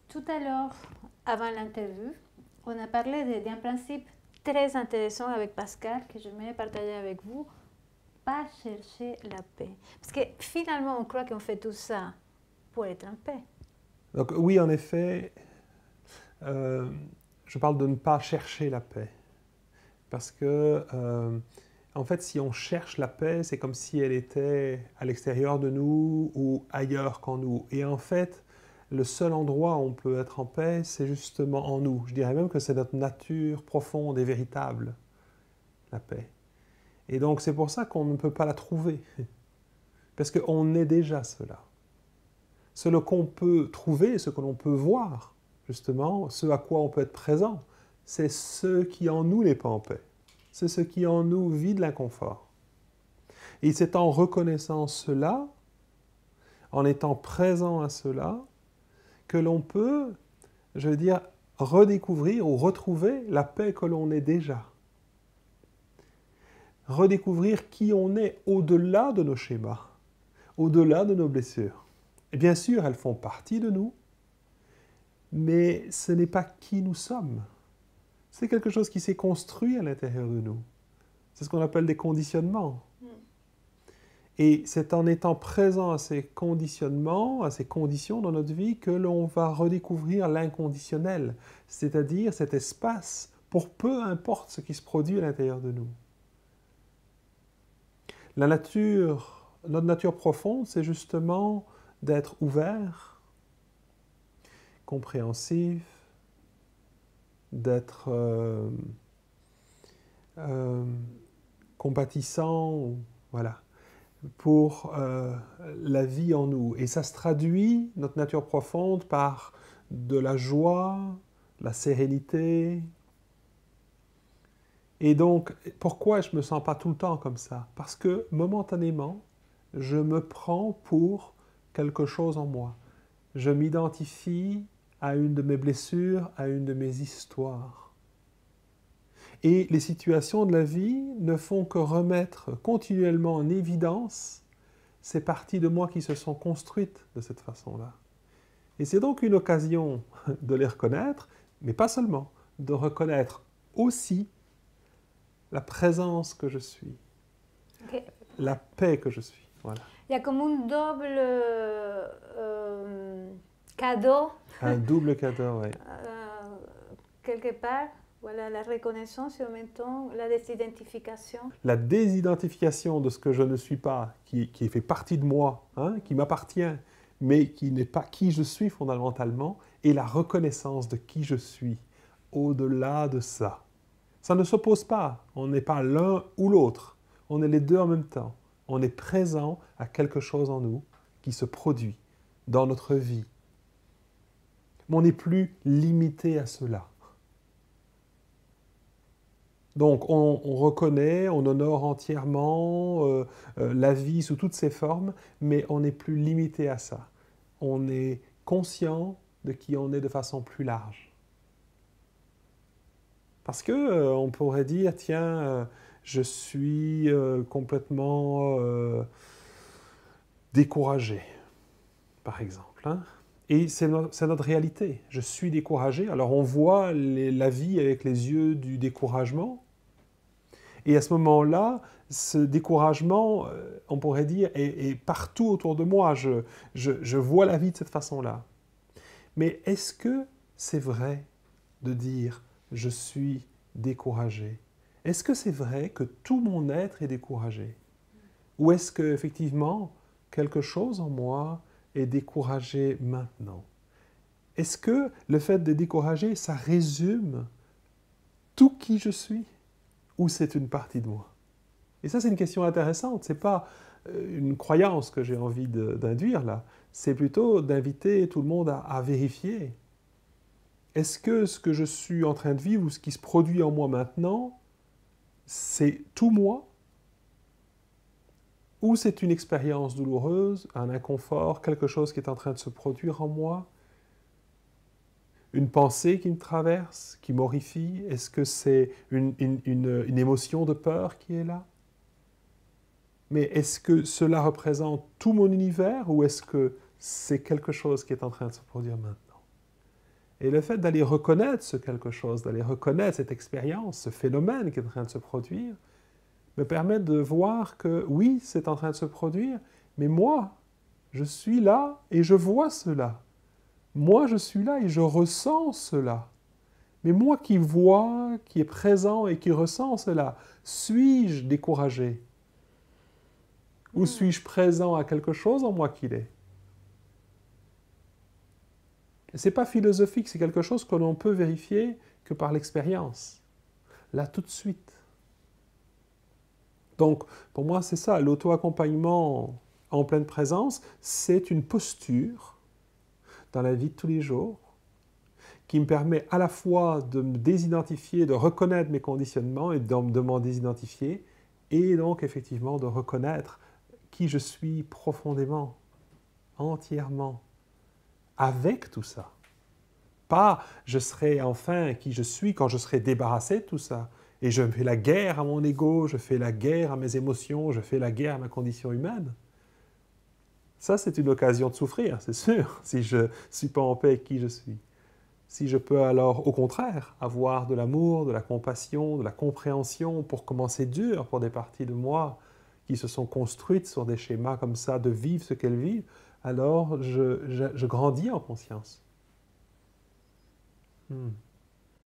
Tout à l'heure, avant l'interview, on a parlé d'un principe très intéressant avec Pascal que j'aimerais partager avec vous, pas chercher la paix. Parce que finalement, on croit qu'on fait tout ça pour être en paix. Donc oui, en effet, je parle de ne pas chercher la paix. Parce que, en fait, si on cherche la paix, c'est comme si elle était à l'extérieur de nous ou ailleurs qu'en nous. Et en fait, le seul endroit où on peut être en paix, c'est justement en nous. Je dirais même que c'est notre nature profonde et véritable, la paix. Et donc, c'est pour ça qu'on ne peut pas la trouver. Parce qu'on est déjà cela. Ce qu'on peut trouver, ce que l'on peut voir, justement, ce à quoi on peut être présent, c'est ce qui en nous n'est pas en paix. C'est ce qui en nous vit de l'inconfort. Et c'est en reconnaissant cela, en étant présent à cela, que l'on peut, je veux dire, redécouvrir ou retrouver la paix que l'on est déjà. Redécouvrir qui on est au-delà de nos schémas, au-delà de nos blessures. Et bien sûr, elles font partie de nous, mais ce n'est pas qui nous sommes. C'est quelque chose qui s'est construit à l'intérieur de nous. C'est ce qu'on appelle des conditionnements. Et c'est en étant présent à ces conditionnements, à ces conditions dans notre vie, que l'on va redécouvrir l'inconditionnel, c'est-à-dire cet espace pour peu importe ce qui se produit à l'intérieur de nous. Notre nature profonde, c'est justement d'être ouvert, compréhensif, d'être compatissant, voilà, pour la vie en nous. Et ça se traduit, notre nature profonde, par de la joie, la sérénité. Et donc, pourquoi je ne me sens pas tout le temps comme ça? Parce que, momentanément, je me prends pour quelque chose en moi. Je m'identifie à une de mes blessures, à une de mes histoires. Et les situations de la vie ne font que remettre continuellement en évidence ces parties de moi qui se sont construites de cette façon-là. Et c'est donc une occasion de les reconnaître, mais pas seulement, de reconnaître aussi la présence que je suis, Okay. la paix que je suis. Voilà. Il y a comme un double cadeau. Un double cadeau, oui. Quelque part. Voilà, la reconnaissance et en même temps la désidentification. La désidentification de ce que je ne suis pas, qui fait partie de moi, hein, qui m'appartient, mais qui n'est pas qui je suis fondamentalement, et la reconnaissance de qui je suis au-delà de ça. Ça ne s'oppose pas, on n'est pas l'un ou l'autre, on est les deux en même temps. On est présent à quelque chose en nous qui se produit dans notre vie. Mais on n'est plus limité à cela. Donc on reconnaît, on honore entièrement la vie sous toutes ses formes, mais on n'est plus limité à ça. On est conscient de qui on est de façon plus large. Parce que on pourrait dire, tiens, je suis complètement découragé, par exemple. Hein. Et c'est notre réalité. Je suis découragé. Alors on voit la vie avec les yeux du découragement. Et à ce moment-là, ce découragement, on pourrait dire, est partout autour de moi. Je vois la vie de cette façon-là. Mais est-ce que c'est vrai de dire « je suis découragé » ? Est-ce que c'est vrai que tout mon être est découragé ? Ou est-ce qu'effectivement, quelque chose en moi est découragé maintenant? Est-ce que le fait de décourager, ça résume tout qui je suis? Ou c'est une partie de moi? Et ça, c'est une question intéressante. Ce n'est pas une croyance que j'ai envie d'induire là. C'est plutôt d'inviter tout le monde à vérifier. Est-ce que ce que je suis en train de vivre ou ce qui se produit en moi maintenant, c'est tout moi? Ou c'est une expérience douloureuse, un inconfort, quelque chose qui est en train de se produire en moi? Une pensée qui me traverse, qui m'horrifie? Est-ce que c'est une émotion de peur qui est là? Mais est-ce que cela représente tout mon univers ou est-ce que c'est quelque chose qui est en train de se produire maintenant. Et le fait d'aller reconnaître ce quelque chose, d'aller reconnaître cette expérience, ce phénomène qui est en train de se produire, me permet de voir que oui, c'est en train de se produire, mais moi, je suis là et je vois cela. Moi, je suis là et je ressens cela. Mais moi qui vois, qui est présent et qui ressent cela, suis-je découragé? Ou suis-je présent à quelque chose en moi qu'il est? Ce n'est pas philosophique, c'est quelque chose que l'on peut vérifier que par l'expérience. Là, tout de suite. Donc, pour moi, c'est ça, l'auto-accompagnement en pleine présence, c'est une posture dans la vie de tous les jours qui me permet à la fois de me désidentifier, de reconnaître mes conditionnements et de m'en désidentifier, et donc effectivement de reconnaître qui je suis profondément, entièrement, avec tout ça. Pas je serai enfin qui je suis quand je serai débarrassé de tout ça. Et je fais la guerre à mon ego, je fais la guerre à mes émotions, je fais la guerre à ma condition humaine. Ça, c'est une occasion de souffrir, c'est sûr, si je ne suis pas en paix avec qui je suis. Si je peux alors, au contraire, avoir de l'amour, de la compassion, de la compréhension pour comment c'est dur pour des parties de moi qui se sont construites sur des schémas comme ça, de vivre ce qu'elles vivent, alors je grandis en conscience.